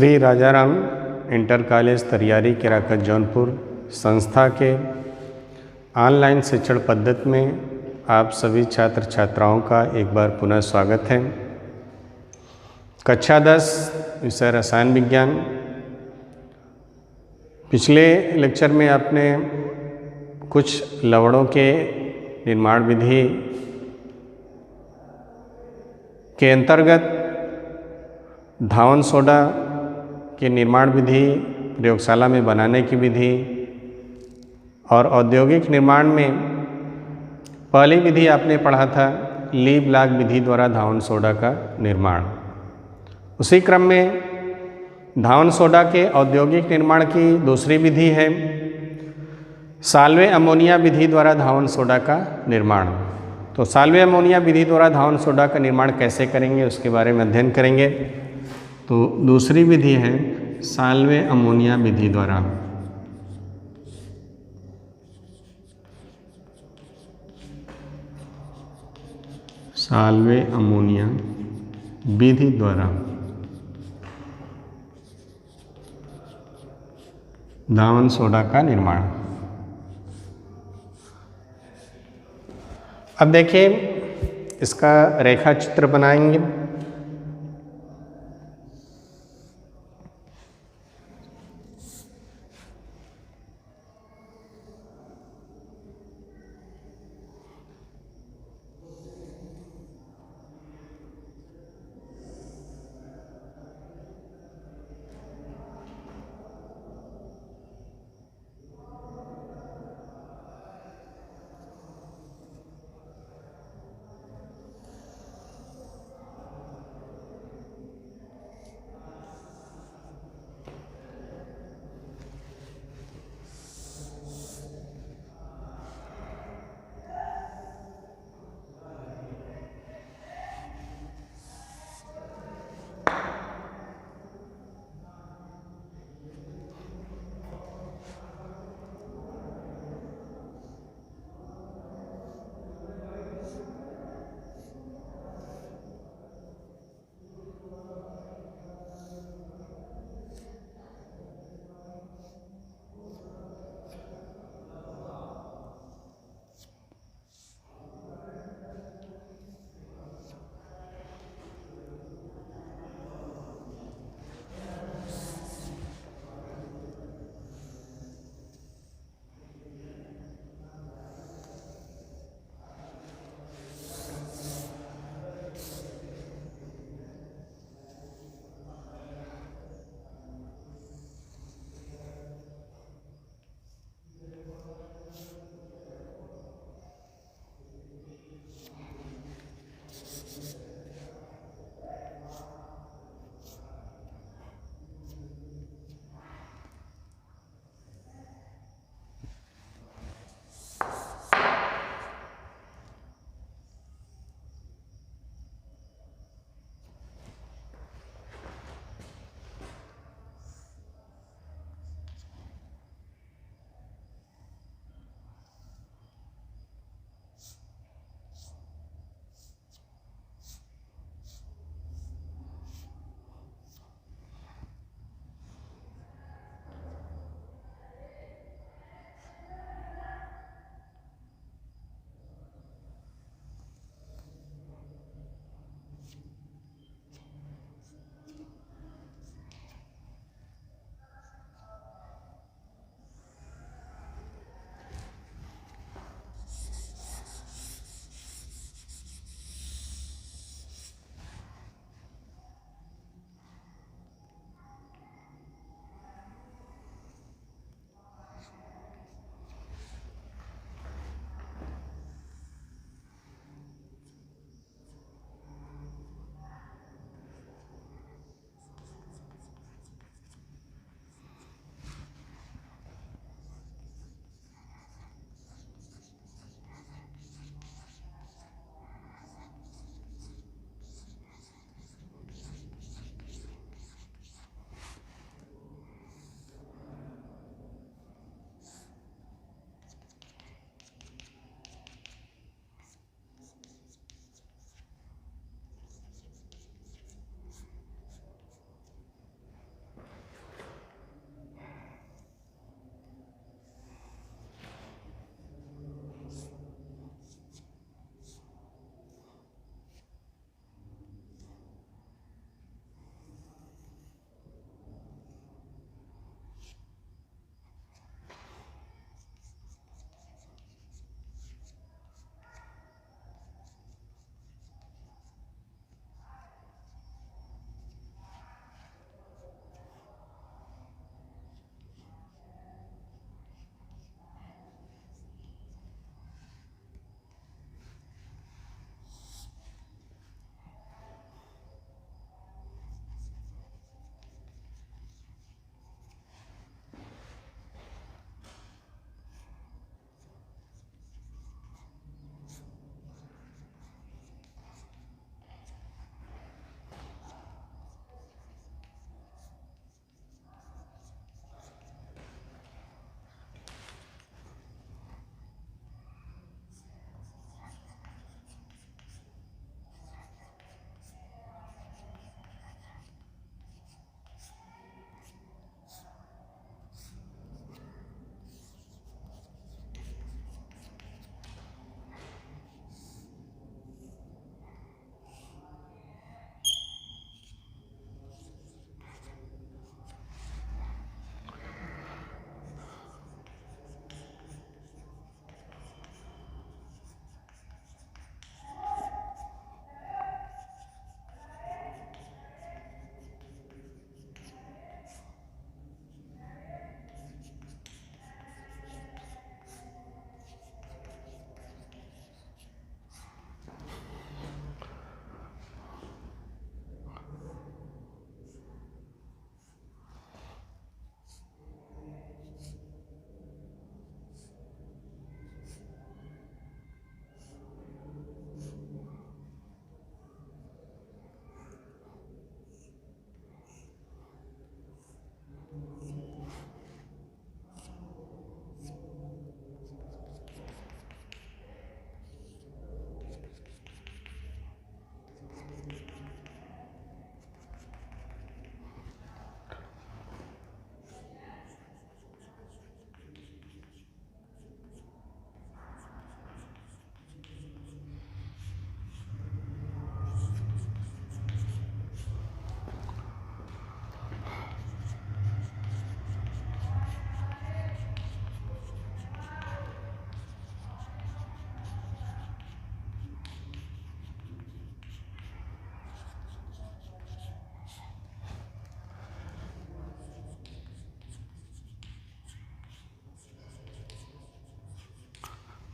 Shri Rajaram inter college Tariyari Kerakat Jaunpur संस्था के online शिक्षण पद्धति में आप सभी छात्र छात्राओं का एक बार पुनः स्वागत है। कक्षा 10 विषय रसायन विज्ञान। पिछले लेक्चर में आपने कुछ लवणों के निर्माण विधि के अंतर्गत धावन सोडा के निर्माण विधि, प्रयोगशाला में बनाने की विधि और औद्योगिक निर्माण में पहली विधि आपने पढ़ा था ली-ब्लॉक विधि द्वारा धावन सोडा का निर्माण। उसी क्रम में धावन सोडा के औद्योगिक निर्माण की दूसरी विधि है साल्वे अमोनिया विधि द्वारा धावन सोडा का निर्माण। तो साल्वे अमोनिया विधि द्वारा धावन सोडा का निर्माण कैसे करेंगे उसके बारे में अध्ययन करेंगे। तो दूसरी विधि है साल्वे अमोनिया विधि द्वारा साल्वे अमोनिया विधि द्वारा धावन सोडा का निर्माण। अब देखिए इसका रेखा चित्र बनाएंगे।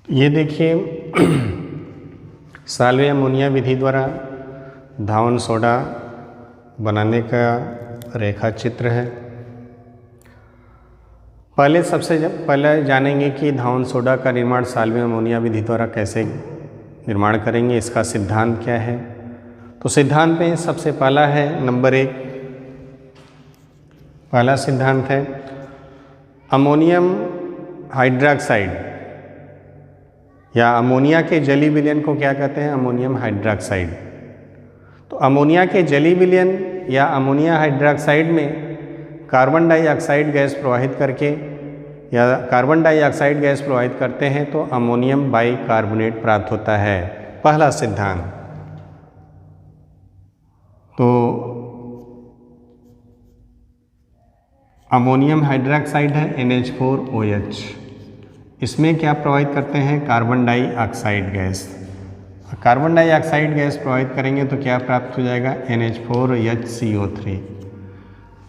ये देखिए साल्वे अमोनिया विधि द्वारा धावन सोडा बनाने का रेखा चित्र है। सबसे पहले जानेंगे कि धावन सोडा का निर्माण साल्वे अमोनिया विधि द्वारा कैसे निर्माण करेंगे, इसका सिद्धांत क्या है। तो सिद्धांत में सबसे पहला है नंबर 1, पहला सिद्धांत है अमोनियम हाइड्रॉक्साइड या अमोनिया के जली विलयन को क्या कहते हैं, अमोनियम हाइड्रॉक्साइड। तो अमोनिया के जली विलयन या अमोनिया हाइड्रॉक्साइड में कार्बन डाइऑक्साइड गैस प्रवाहित करके या कार्बन डाइऑक्साइड गैस प्रवाहित करते हैं तो अमोनियम बाइकार्बोनेट प्राप्त होता है, पहला सिद्धांत। तो अमोनियम हाइड्रॉक्साइड है NH4OH, इसमें क्या प्रवाहित करते हैं, carbon dioxide gas. Carbon dioxide gas प्रवाहित करेंगे तो क्या प्राप्त हो जाएगा, NH4HCO3,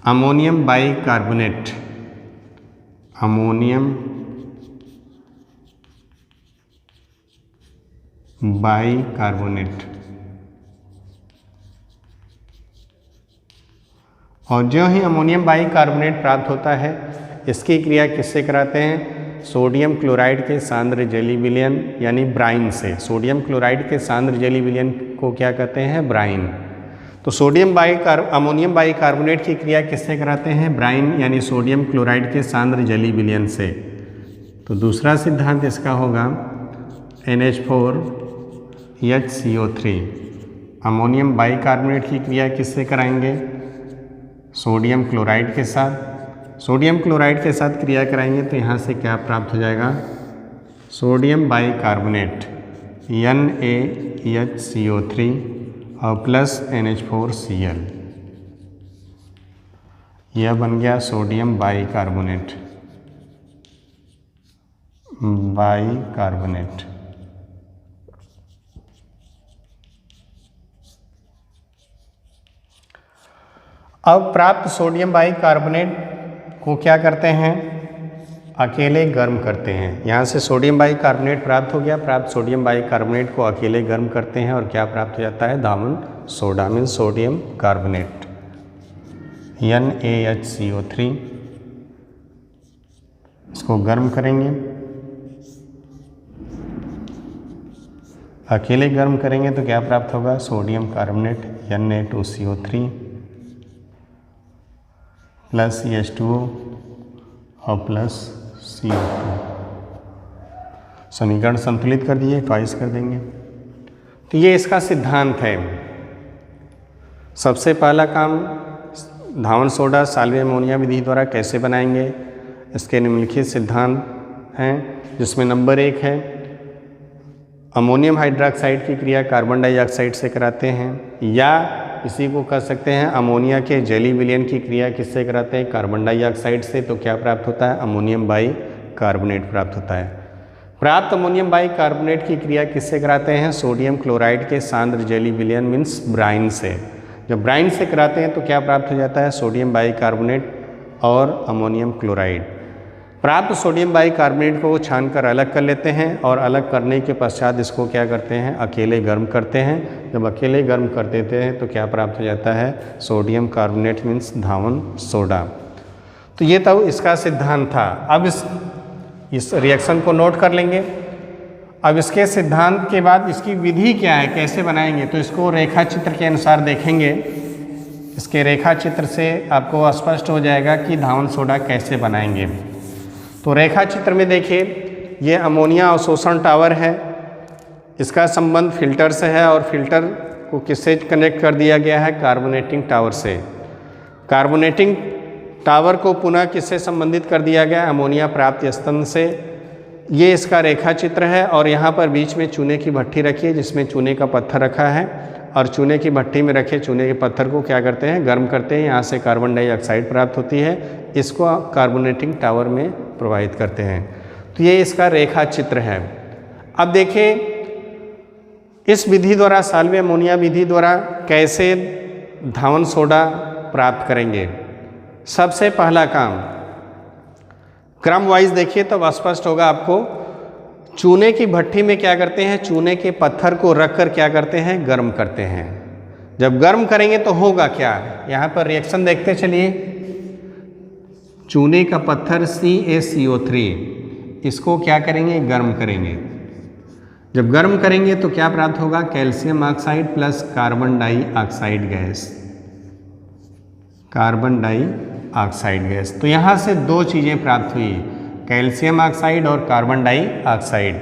ammonium bicarbonate, ammonium bicarbonate. और जो ही अमोनियम बाइकार्बोनेट प्राप्त होता है इसकी क्रिया किससे कराते हैं, सोडियम क्लोराइड के सांद्र जली विलयन यानी ब्राइन से। सोडियम क्लोराइड के सांद्र जली विलयन को क्या कहते हैं, ब्राइन। तो अमोनियम बाइकार्बोनेट की क्रिया किससे कराते हैं, ब्राइन यानी सोडियम क्लोराइड के सांद्र जली विलयन से। तो दूसरा सिद्धांत इसका होगा NH4HCO3, अमोनियम बाइकार्बोनेट की क्रिया किससे कराएंगे, सोडियम क्लोराइड के साथ। सोडियम क्लोराइड के साथ क्रिया कराएंगे तो यहाँ से क्या प्राप्त हो जाएगा, सोडियम बाइकार्बोनेट NaHCO3 और प्लस NH4Cl, यह बन गया सोडियम बाइकार्बोनेट। अब प्राप्त सोडियम बाइकार्बोनेट को क्या करते हैं, अकेले गर्म करते हैं। यहाँ से सोडियम बाइकार्बोनेट प्राप्त हो गया, प्राप्त सोडियम बाइकार्बोनेट को अकेले गर्म करते हैं और क्या प्राप्त हो जाता है, धावन soda mean sodium carbonate NaHCO3। इसको गर्म करेंगे, अकेले गर्म करेंगे तो क्या प्राप्त होगा, sodium carbonate Na2CO3 plus H2O और प्लस CO2। समीकरण संतुलित कर दिए, ट्वाइस कर देंगे। तो ये इसका सिद्धांत है। सबसे पहला काम धावन सोडा साल्वे अमोनिया विधि द्वारा कैसे बनाएंगे, इसके निम्नलिखित सिद्धांत हैं, जिसमें नंबर 1 है अमोनियम हाइड्रॉक्साइड की क्रिया कार्बन डाइऑक्साइड से कराते हैं, या इसी को कह सकते हैं अमोनिया के जली विलयन की क्रिया किससे कराते हैं, कार्बन डाइऑक्साइड से। तो क्या प्राप्त होता है, अमोनियम बाइकार्बोनेट प्राप्त होता है। प्राप्त अमोनियम बाइकार्बोनेट की क्रिया किससे कराते हैं, सोडियम क्लोराइड के सांद्र जली विलयन मीन्स ब्राइन से। जब ब्राइन से कराते हैं तो क्या प्राप्त हो जाता है, सोडियम बाइकार्बोनेट और अमोनियम क्लोराइड। प्राप्त सोडियम बाइकार्बोनेट को छानकर अलग कर लेते हैं और अलग करने के पश्चात इसको क्या करते हैं, अकेले गर्म करते हैं। जब अकेले गर्म कर देते हैं तो क्या प्राप्त हो जाता है, सोडियम कार्बोनेट मीन्स धावन सोडा। तो ये तब इसका सिद्धांत था। अब इस रिएक्शन को नोट कर लेंगे। अब इसके सिद्धांत के बाद इसकी विधि क्या है, कैसे बनाएंगे, तो इसको रेखा चित्र के अनुसार देखेंगे। इसके रेखा चित्र से आपको स्पष्ट हो जाएगा कि धावन सोडा कैसे बनाएंगे। तो रेखा चित्र में देखिए, ये अमोनिया अवशोषण टावर है, इसका संबंध फिल्टर से है और फिल्टर को किससे कनेक्ट कर दिया गया है, कार्बोनेटिंग टावर से। कार्बोनेटिंग टावर को पुनः किससे संबंधित कर दिया गया, अमोनिया प्राप्त स्तंभ से। ये इसका रेखा चित्र है और यहाँ पर बीच में चूने की भट्ठी रखी है, जिसमें चूने का पत्थर रखा है और चूने की भट्ठी में रखे चूने के पत्थर को क्या करते हैं, गर्म करते हैं। यहाँ से कार्बन डाइऑक्साइड प्राप्त होती है, इसको कार्बोनेटिंग टावर में प्रवाहित करते हैं। तो ये इसका रेखा चित्र है। अब देखिए इस विधि द्वारा, साल्वे अमोनिया विधि द्वारा कैसे धावन सोडा प्राप्त करेंगे। सबसे पहला काम क्रम वाइज देखिए तब स्पष्ट होगा आपको। चूने की भट्ठी में क्या करते हैं, चूने के पत्थर को रख कर क्या करते हैं, गर्म करते हैं। जब गर्म करेंगे तो होगा क्या, यहाँ पर रिएक्शन देखते चलिए। चूने का पत्थर CaCO3, इसको क्या करेंगे, गर्म करेंगे। जब गर्म करेंगे तो क्या प्राप्त होगा, calcium oxide plus carbon dioxide gas, carbon dioxide gas. तो यहाँ से दो चीज़ें प्राप्त हुई, कैल्शियम ऑक्साइड और कार्बन डाइऑक्साइड।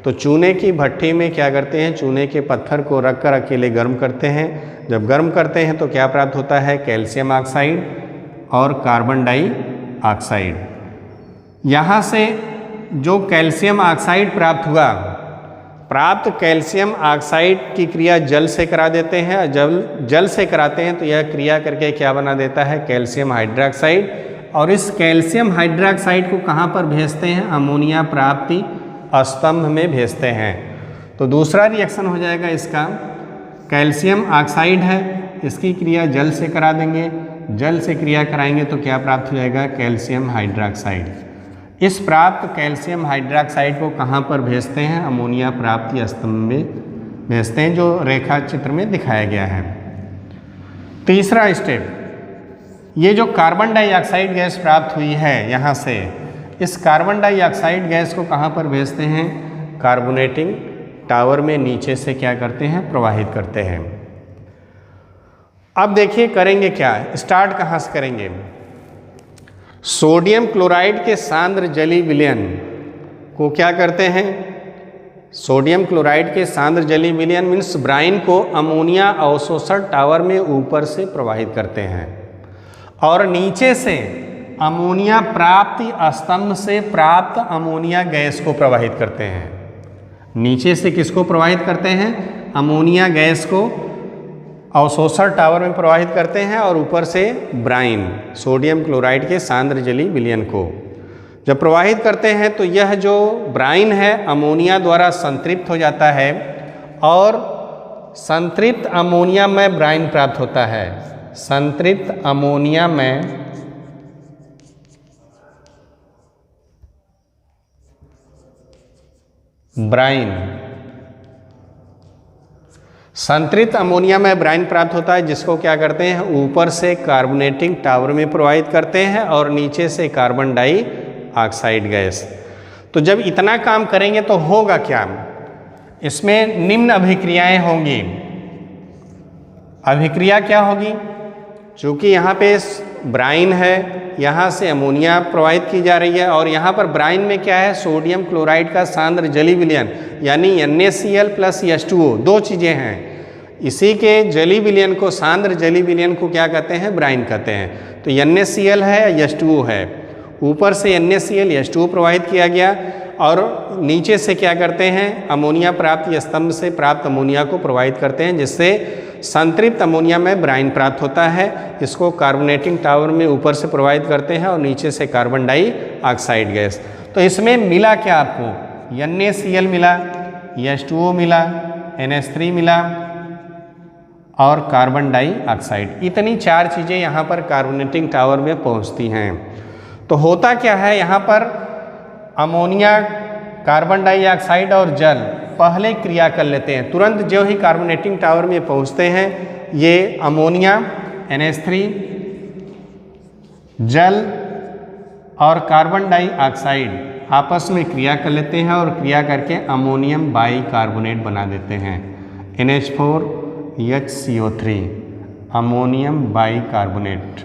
तो चूने की भट्ठी में क्या करते हैं, चूने के पत्थर को रख कर अकेले गर्म करते हैं। जब गर्म करते हैं तो क्या प्राप्त होता है, कैल्शियम ऑक्साइड और कार्बन डाइऑक्साइड। यहाँ से जो कैल्शियम ऑक्साइड प्राप्त हुआ, प्राप्त कैल्शियम ऑक्साइड की क्रिया जल से करा देते हैं। जब जल से कराते हैं तो यह क्रिया करके क्या बना देता है, कैल्शियम हाइड्रोक्साइड। और इस कैल्शियम हाइड्रोक्साइड को कहाँ पर भेजते हैं, अमोनिया प्राप्ति स्तंभ में भेजते हैं। तो दूसरा रिएक्शन हो जाएगा इसका, कैल्शियम ऑक्साइड है, इसकी क्रिया जल से करा देंगे। जल से क्रिया कराएंगे तो क्या प्राप्त हो जाएगा, कैल्शियम हाइड्रोक्साइड। इस प्राप्त कैल्शियम हाइड्रोक्साइड को कहाँ पर भेजते हैं, अमोनिया प्राप्ति स्तंभ में भेजते हैं, जो रेखा चित्र में दिखाया गया है। तीसरा स्टेप, ये जो कार्बन डाइऑक्साइड गैस प्राप्त हुई है यहाँ से, इस कार्बन डाइऑक्साइड गैस को कहाँ पर भेजते हैं, कार्बोनेटिंग टावर में नीचे से क्या करते हैं, प्रवाहित करते हैं। अब देखिए करेंगे क्या, स्टार्ट कहाँ से करेंगे। सोडियम क्लोराइड के सांद्र जलीय विलयन को क्या करते हैं, सोडियम क्लोराइड के सांद्र जलीय विलयन मीन्स ब्राइन को अमोनिया अवशोषण टावर में ऊपर से प्रवाहित करते हैं और नीचे से अमोनिया प्राप्ति स्तंभ से प्राप्त अमोनिया गैस को प्रवाहित करते हैं। नीचे से किसको प्रवाहित करते हैं, अमोनिया गैस को अवशोषण टावर में प्रवाहित करते हैं और ऊपर से ब्राइन, सोडियम क्लोराइड के सांद्र जलीय विलयन को जब प्रवाहित करते हैं तो यह जो ब्राइन है अमोनिया द्वारा संतृप्त हो जाता है और संतृप्त अमोनिया में ब्राइन प्राप्त होता है। संतृप्त अमोनिया में ब्राइन, संतृप्त अमोनिया में ब्राइन प्राप्त होता है, जिसको क्या करते हैं, ऊपर से कार्बोनेटिंग टावर में प्रवाहित करते हैं और नीचे से कार्बन डाइऑक्साइड गैस। तो जब इतना काम करेंगे तो होगा क्या, इसमें निम्न अभिक्रियाएं होंगी। अभिक्रिया क्या होगी, चूँकि यहाँ पे ब्राइन है, यहाँ से अमोनिया प्रवाहित की जा रही है और यहाँ पर ब्राइन में क्या है, सोडियम क्लोराइड का सांद्र जलीय विलयन यानी NaCl प्लस H2O, दो चीज़ें हैं। इसी के जलीय विलयन को, सांद्र जलीय विलयन को क्या कहते हैं, ब्राइन कहते हैं। तो NaCl है, H2O है, ऊपर से NaCl H2O प्रवाहित किया गया और नीचे से क्या करते हैं, अमोनिया प्राप्ति स्तंभ से प्राप्त अमोनिया को प्रवाहित करते हैं, जिससे संतृप्त अमोनिया में ब्राइन प्राप्त होता है। इसको कार्बोनेटिंग टावर में ऊपर से प्रवाहित करते हैं और नीचे से कार्बन डाइऑक्साइड गैस। तो इसमें मिला क्या आपको, NaCl मिला, H2O मिला, NH3 मिला और कार्बन डाइऑक्साइड। इतनी चार चीज़ें यहाँ पर कार्बोनेटिंग टावर में पहुँचती हैं। तो होता क्या है, यहाँ पर अमोनिया, कार्बन डाइऑक्साइड और जल पहले क्रिया कर लेते हैं। तुरंत जो ही कार्बोनेटिंग टावर में पहुंचते हैं, ये अमोनिया, NH3, जल और कार्बन डाइऑक्साइड आपस में क्रिया कर लेते हैं और क्रिया करके अमोनियम बाइकार्बोनेट बना देते हैं, NH4HCO3, ammonium bicarbonate.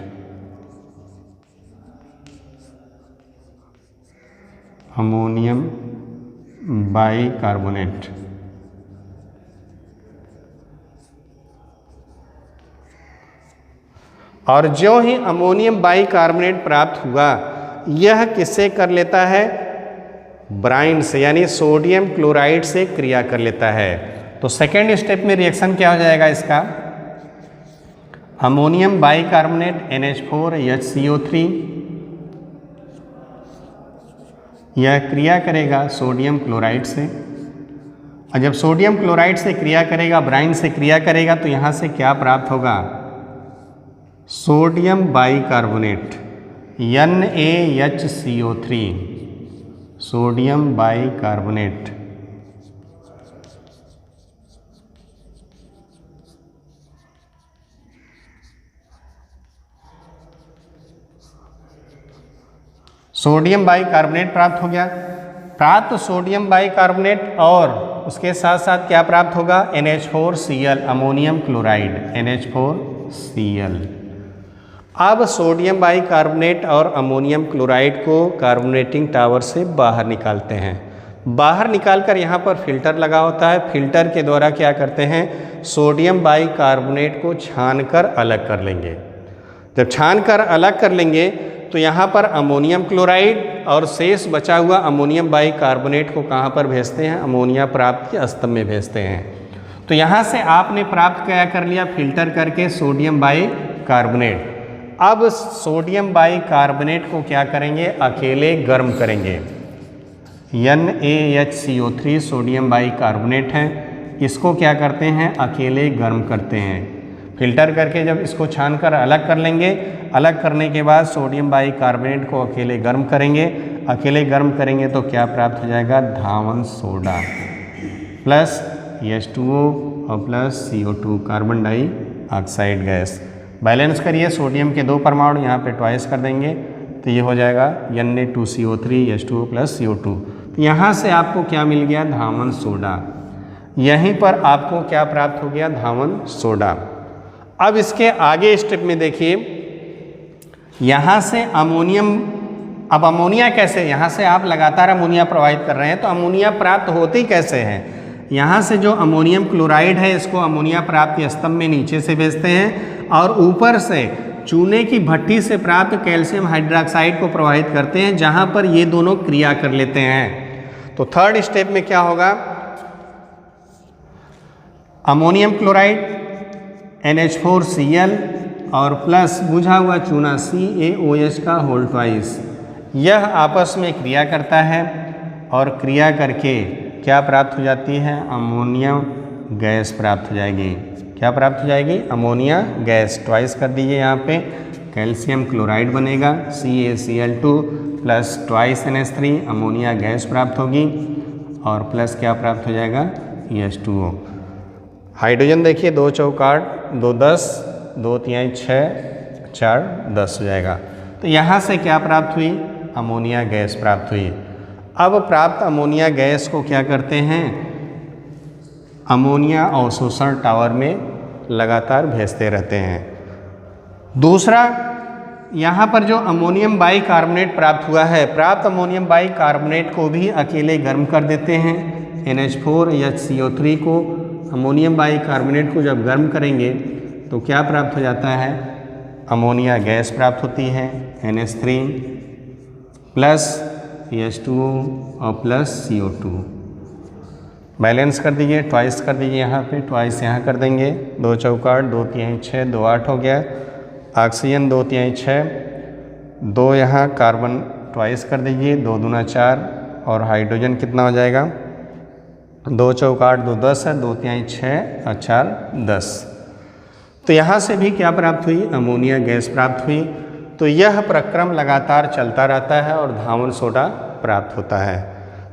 Ammonium bicarbonate. और जो ही अमोनियम बाइकार्बोनेट प्राप्त हुआ, यह किससे कर लेता है, ब्राइन से यानी सोडियम क्लोराइड से क्रिया कर लेता है। तो सेकेंड स्टेप में रिएक्शन क्या हो जाएगा इसका, अमोनियम बाइकार्बोनेट NH4HCO3 यह क्रिया करेगा सोडियम क्लोराइड से, और जब सोडियम क्लोराइड से क्रिया करेगा, ब्राइन से क्रिया करेगा, तो यहाँ से क्या प्राप्त होगा, sodium bicarbonate NaHCO3, sodium bicarbonate. Sodium bicarbonate प्राप्त हो गया। प्राप्त सोडियम बाइकार्बोनेट और उसके साथ साथ क्या प्राप्त होगा, NH4Cl अमोनियम क्लोराइड, NH4Cl। अब सोडियम बाइकार्बोनेट और अमोनियम क्लोराइड को कार्बोनेटिंग टावर से बाहर निकालते हैं। बाहर निकालकर यहाँ पर फिल्टर लगा होता है। फिल्टर के द्वारा क्या करते हैं, सोडियम बाइकार्बोनेट को छानकर अलग कर लेंगे। जब छानकर अलग कर लेंगे तो यहाँ पर अमोनियम क्लोराइड और शेष बचा हुआ अमोनियम बाइकार्बोनेट को कहाँ पर भेजते हैं, अमोनिया प्राप्त के स्तंभ में भेजते हैं। तो यहाँ से आपने प्राप्त क्या कर लिया, फिल्टर करके सोडियम बाइकार्बोनेट। अब सोडियम बाइकार्बोनेट को क्या करेंगे, अकेले गर्म करेंगे। NaHCO3 सोडियम बाइकार्बोनेट है, इसको क्या करते हैं, अकेले गर्म करते हैं। फिल्टर करके जब इसको छानकर अलग कर लेंगे, अलग करने के बाद सोडियम बाइकार्बोनेट को अकेले गर्म करेंगे। अकेले गर्म करेंगे तो क्या प्राप्त हो जाएगा, धावन सोडा प्लस H2O और plus CO2 carbon dioxide gas. Balance करिए, सोडियम के 2 परमाणु यहाँ पे ट्वाइस कर देंगे तो ये हो जाएगा Na2CO3 H2O प्लस CO2। तो यहाँ से आपको क्या मिल गया, धावन सोडा। यहीं पर आपको क्या प्राप्त हो गया, धावन सोडा। अब इसके आगे स्टेप में देखिए, यहाँ से अमोनियम, अब अमोनिया कैसे, यहाँ से आप लगातार अमोनिया प्रवाहित कर रहे हैं तो अमोनिया प्राप्त होती कैसे है, यहाँ से जो अमोनियम क्लोराइड है इसको अमोनिया प्राप्त स्तंभ में नीचे से भेजते हैं और ऊपर से चूने की भट्टी से प्राप्त कैल्शियम हाइड्रोक्साइड को प्रवाहित करते हैं, जहाँ पर ये दोनों क्रिया कर लेते हैं। तो थर्ड स्टेप में क्या होगा, अमोनियम क्लोराइड NH4Cl और प्लस बुझा हुआ चूना CaOH का होल ट्वाइस, यह आपस में क्रिया करता है और क्रिया करके क्या प्राप्त हो जाती है, अमोनिया गैस प्राप्त हो जाएगी। क्या प्राप्त हो जाएगी, अमोनिया गैस। ट्वाइस कर दीजिए, यहाँ पे कैल्शियम क्लोराइड बनेगा CaCl2 plus twice NH3, ammonia gas प्राप्त होगी और प्लस क्या प्राप्त हो जाएगा, H2O। हाइड्रोजन देखिए, 2 चौकाट 2 10, 2 तिहाई 6, 4 10 हो जाएगा। तो यहाँ से क्या प्राप्त हुई, अमोनिया गैस प्राप्त हुई। अब प्राप्त अमोनिया गैस को क्या करते हैं, अमोनिया अवशोषण टावर में लगातार भेजते रहते हैं। दूसरा, यहाँ पर जो अमोनियम बाइकार्बोनेट प्राप्त हुआ है, प्राप्त अमोनियम बाइकार्बोनेट को भी अकेले गर्म कर देते हैं। NH4HCO3 को, अमोनियम बाइकार्बोनेट को जब गर्म करेंगे तो क्या प्राप्त हो जाता है, अमोनिया गैस प्राप्त होती है NH3 प्लस H2O और प्लस CO2। बैलेंस कर दीजिए, ट्वाइस कर दीजिए, यहाँ पे ट्वाइस यहाँ कर देंगे, 2 चौकाट 2 तिहाई 6, 2 8 हो गया। ऑक्सीजन 2 तिहाई 6, 2 यहाँ कार्बन ट्वाइस कर दीजिए, 2 दूना 4 और हाइड्रोजन कितना हो जाएगा, 2 चौकाट 2 10 है, 2 तिहाई 6 और 4 10। तो यहाँ से भी क्या प्राप्त हुई, अमोनिया गैस प्राप्त हुई। तो यह प्रक्रम लगातार चलता रहता है और धावन सोडा प्राप्त होता है।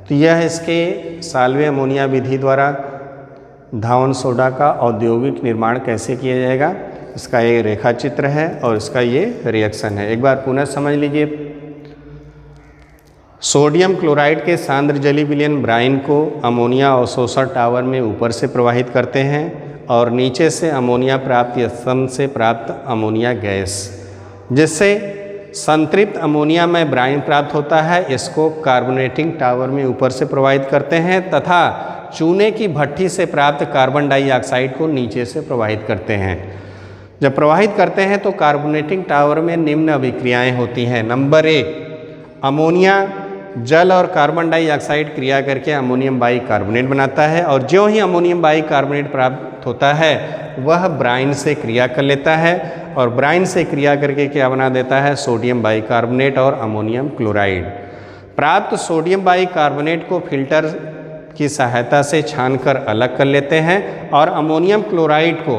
तो यह इसके साल्वे अमोनिया विधि द्वारा धावन सोडा का औद्योगिक निर्माण कैसे किया जाएगा, इसका ये रेखा चित्र है और इसका ये रिएक्शन है। एक बार पुनः समझ लीजिए। सोडियम क्लोराइड के सांद्र जलीय विलयन ब्राइन को अमोनिया अवशोषण टावर में ऊपर से प्रवाहित करते हैं और नीचे से अमोनिया प्राप्त स्तंभ से प्राप्त अमोनिया गैस, जिससे संतृप्त अमोनिया में ब्राइन प्राप्त होता है, इसको कार्बोनेटिंग टावर में ऊपर से प्रवाहित करते हैं तथा चूने की भट्टी से प्राप्त कार्बन डाइऑक्साइड को नीचे से प्रवाहित करते हैं। जब प्रवाहित करते हैं तो कार्बोनेटिंग टावर में निम्न अभिक्रियाएं होती हैं। नंबर 1, अमोनिया जल और कार्बन डाइऑक्साइड क्रिया करके अमोनियम बाइकार्बोनेट बनाता है और जो ही अमोनियम बाइकार्बोनेट प्राप्त होता है वह ब्राइन से क्रिया कर लेता है और ब्राइन से क्रिया करके क्या बना देता है, सोडियम बाइकार्बोनेट और अमोनियम क्लोराइड। प्राप्त सोडियम बाइकार्बोनेट को फिल्टर की सहायता से छानकर अलग कर लेते हैं और अमोनियम क्लोराइड को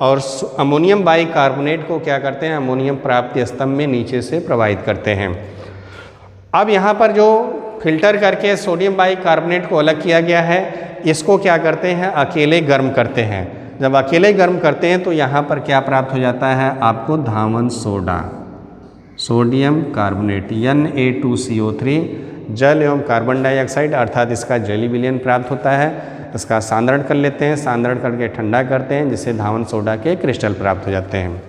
और अमोनियम बाइकार्बोनेट को क्या करते हैं, अमोनियम प्राप्ति स्तंभ में नीचे से प्रवाहित करते हैं। अब यहाँ पर जो फिल्टर करके सोडियम बाइकार्बोनेट को अलग किया गया है, इसको क्या करते हैं, अकेले गर्म करते हैं। जब अकेले गर्म करते हैं तो यहाँ पर क्या प्राप्त हो जाता है आपको, धावन सोडा। सोडियम कार्बोनेट Na2CO3 जल एवं कार्बन डाइऑक्साइड अर्थात इसका जलीय विलयन प्राप्त होता है। इसका सांद्रण कर लेते हैं, सांद्रण करके ठंडा करते हैं जिससे धावन सोडा के क्रिस्टल प्राप्त हो जाते हैं।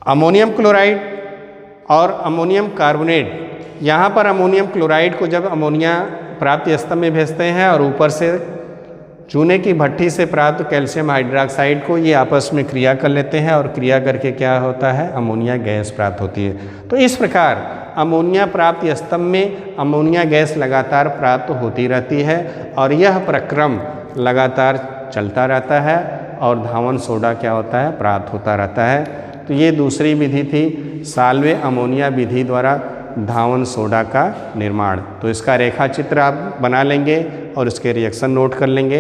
अमोनियम क्लोराइड और अमोनियम कार्बोनेट, यहाँ पर अमोनियम क्लोराइड को जब अमोनिया प्राप्त स्तंभ में भेजते हैं और ऊपर से चूने की भट्ठी से प्राप्त कैल्शियम हाइड्रोक्साइड को ये आपस में क्रिया कर लेते हैं और क्रिया करके क्या होता है, अमोनिया गैस प्राप्त होती है। तो इस प्रकार अमोनिया प्राप्त स्तंभ में अमोनिया गैस लगातार प्राप्त होती रहती है और यह प्रक्रम लगातार चलता रहता है और धावन सोडा क्या होता है, प्राप्त होता रहता है। तो ये दूसरी विधि थी साल्वे अमोनिया विधि द्वारा धावन सोडा का निर्माण। तो इसका रेखा चित्र आप बना लेंगे और इसके रिएक्शन नोट कर लेंगे।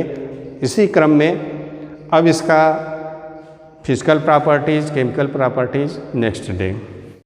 इसी क्रम में अब इसका physical properties, chemical properties next day.